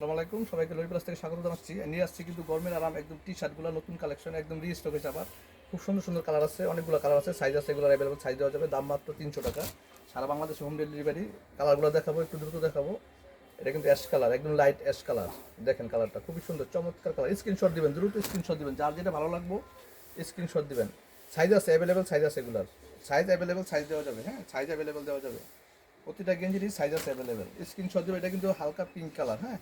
আসসালামু আলাইকুম, সবাইকে লরি প্লাস থেকে স্বাগত জানাচ্ছি। নিয়ে আসছি কিন্তু গরমের আরাম একদম টি শার্টগুলো নতুন কালেকশন, একদম রিস্টক হয়েছে। আবার খুব সুন্দর সুন্দর কালার আছে, অনেকগুলো কালার আছে, সাইজ আছে, এগুলো অ্যাভেলেবল সাইজ দেওয়া যাবে। দাম মাত্র 300 টাকা, সারা বাংলাদেশে হোম ডেলিভারি। কালারগুলো দেখাবো, একটু দ্রুত দেখাবো। এটা কিন্তু অ্যাশ কালার, একদম লাইট অ্যাশ কালার। দেখেন কালারটা খুবই সুন্দর, চমৎকার কালার। স্ক্রিনশট দিবেন, দ্রুত স্ক্রিনশট দিবেন, যার যেটা ভালো লাগবে স্ক্রিনশট দিবেন। সাইজ আছে অ্যাভেলেবেল, সাইজ আছে, এগুলার সাইজ অ্যাভেলেবেল, সাইজ দেওয়া যাবে। হ্যাঁ, সাইজ অ্যাভেলেবেল দেওয়া যাবে, প্রতিটা গেঞ্জিরই সাইজ আছে অ্যাভেলেবেল। স্ক্রিনশট দেবে। এটা কিন্তু হালকা পিঙ্ক কালার, হ্যাঁ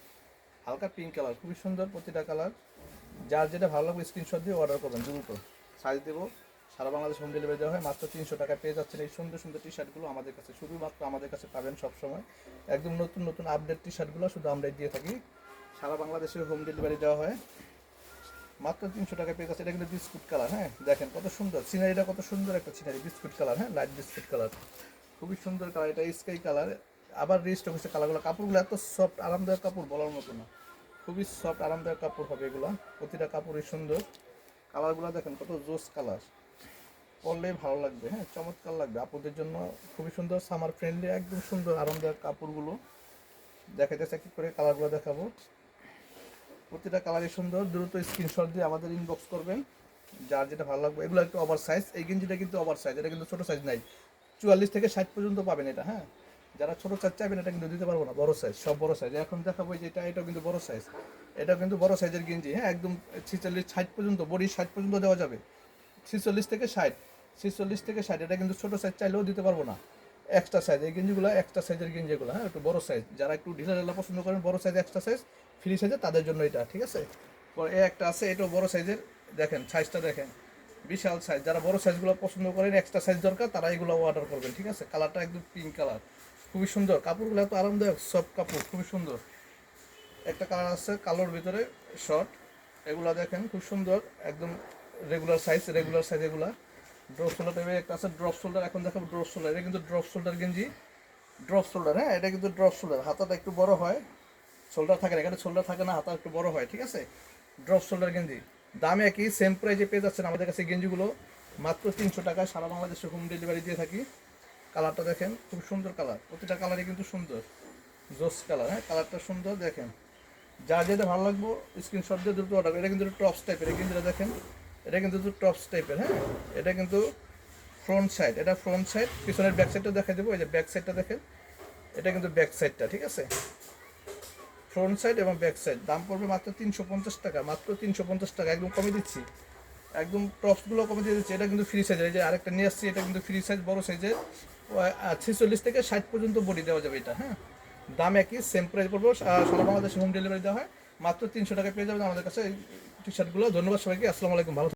হালকা পিঙ্ক কালার, খুবই সুন্দর প্রতিটা কালার। যার যেটা ভালো লাগবে স্ক্রিনশট দিয়ে অর্ডার করবেন দ্রুত। সাইজ দেবো, সারা বাংলাদেশ হোম ডেলিভারি দেওয়া হয়। মাত্র 300 টাকায় পেয়ে যাচ্ছেন এই সুন্দর সুন্দর টি শার্টগুলো আমাদের কাছে। শুধুমাত্র আমাদের কাছে পাবেন সবসময় একদম নতুন নতুন আপডেট টি শার্টগুলো শুধু আমরাই দিয়ে থাকি। সারা বাংলাদেশে হোম ডেলিভারি দেওয়া হয়। মাত্র 300 টাকায় পেয়ে যাচ্ছে। এটা কিন্তু বিস্কুট কালার, হ্যাঁ দেখেন কত সুন্দর সিনারিটা, কত সুন্দর একটা সিনারি। বিস্কুট কালার, হ্যাঁ লাইট বিস্কুট কালার, খুবই সুন্দর কালার। এটা স্কাই কালার। আবার রিস্টক হচ্ছে কালারগুলো। কাপড়গুলো এত সফট, আরামদায়ক কাপড় বলার মতো না। খুবই সফট আরামদায়ক কাপড় হবে এগুলো। প্রতিটা কাপড়ই সুন্দর। কালারগুলো দেখেন কত জোস কালার, পরলেই ভালো লাগবে। হ্যাঁ, চমৎকার লাগবে আপুদের জন্য। খুবই সুন্দর, সামার ফ্রেন্ডলি, একদম সুন্দর আরামদায়ক কাপড়গুলো। দেখাইতেছে কি করে, কালারগুলো দেখাবো। প্রতিটা কালারই সুন্দর। দ্রুত স্ক্রিনশট দিয়ে আমাদের ইনবক্স করবেন, যার যেটা ভালো লাগবে। এগুলো একটু ওভার সাইজ, এই গেঞ্জিটা কিন্তু ওভার সাইজ, এটা কিন্তু ছোটো সাইজ নাই। 44 থেকে 60 পর্যন্ত পাবেন এটা। হ্যাঁ, যারা ছোটো সাইজ চাইবেন এটা কিন্তু দিতে পারবো না, বড় সাইজ, সব বড় সাইজ। এখন দেখাবো যে এটাও কিন্তু বড় সাইজ। এটাও কিন্তু বড় সাইজের গেঞ্জি। হ্যাঁ, একদম 46 60 পর্যন্ত, বডি 60 পর্যন্ত দেওয়া যাবে। 46 থেকে 60, 46 থেকে 60। এটা কিন্তু ছোটো সাইজ চাইলেও দিতে পারবো না, এক্সট্রা সাইজ। এই গেঞ্জিগুলো এক্সট্রা সাইজের গেঞ্জি এগুলো। হ্যাঁ, একটু বড় সাইজ, যারা একটু ঢিলা ঢালা পছন্দ করেন, বড় সাইজ এক্সট্রা সাইজ ফ্রি সাইজে, তাদের জন্য এটা ঠিক আছে। এ একটা আছে, এটাও বড় সাইজের। দেখেন সাইজটা দেখেন, বিশাল সাইজ। যারা বড় সাইজগুলো পছন্দ করেন, এক্সট্রা সাইজ দরকার, তারা এগুলো অর্ডার করবেন ঠিক আছে। কালারটা একদম পিঙ্ক কালার, খুবই সুন্দর। কাপড়গুলো এত আরামদায়ক, সফট কাপড়, খুবই সুন্দর। একটা কালার আছে কালোর ভিতরে শর্ট, এগুলো দেখেন খুব সুন্দর, একদম রেগুলার সাইজ, রেগুলার সাইজ এগুলা। ড্রপ শোল্ডার টাইপের একটা আছে, ড্রপ শোল্ডার। এখন দেখাবো ড্রপ শোল্ডার। এটা কিন্তু ড্রপ শোল্ডার গেঞ্জি, ড্রপ শোল্ডার। হ্যাঁ, এটা কিন্তু ড্রপ শোল্ডার, হাতাটা একটু বড় হয়, শোল্ডার থাকে না। এখানে শোল্ডার থাকে না, হাতা একটু বড় হয় ঠিক আছে। ড্রপ শোল্ডার গেঞ্জি, দাম একই, সেম প্রাইজে পেয়ে যাচ্ছেন আমাদের কাছে গেঞ্জিগুলো মাত্র 300 টাকায়। সারা বাংলাদেশে হোম ডেলিভারি দিয়ে থাকি। কালারটা দেখেন, খুব সুন্দর কালার, প্রতিটা কালারই কিন্তু সুন্দর, জোস কালার। হ্যাঁ, কালারটা সুন্দর দেখেন। যা যেটা ভালো লাগবে স্ক্রিনশট দিয়ে দ্রুত অর্ডার। এটা কিন্তু টপস টাইপের, এই গেঞ্জিটা দেখেন, এটা কিন্তু টপস টাইপের। হ্যাঁ, এটা কিন্তু ফ্রন্ট সাইড, এটা ফ্রন্ট সাইড। পিছনের ব্যাক সাইডটা দেখা দেবো, এই যে ব্যাক সাইডটা দেখেন, এটা কিন্তু ব্যাক সাইডটা ঠিক আছে। ফ্রন্ট সাইড এবং ব্যাক সাইড। দাম পড়বে মাত্র 350 টাকা, মাত্র 350 টাকা, একদম কমে দিচ্ছি। একদম টপসগুলো কমে দিয়ে দিচ্ছি। এটা কিন্তু ফ্রি সাইজের, এই যে আরেকটা নিয়ে আসছি, এটা কিন্তু ফ্রি সাইজ, বড় সাইজের। 46 থেকে 60 পর্যন্ত বডি দেওয়া যাবে এটা। হ্যাঁ, দাম একই, সেম প্রাইস পড়বে। সারা বাংলাদেশে হোম ডেলিভারি দেওয়া হয়। মাত্র 300 টাকায় পেয়ে যাবেন আমাদের কাছে এই টি শার্টগুলো। ধন্যবাদ সবাইকে, আসসালামু আলাইকুম, ভালো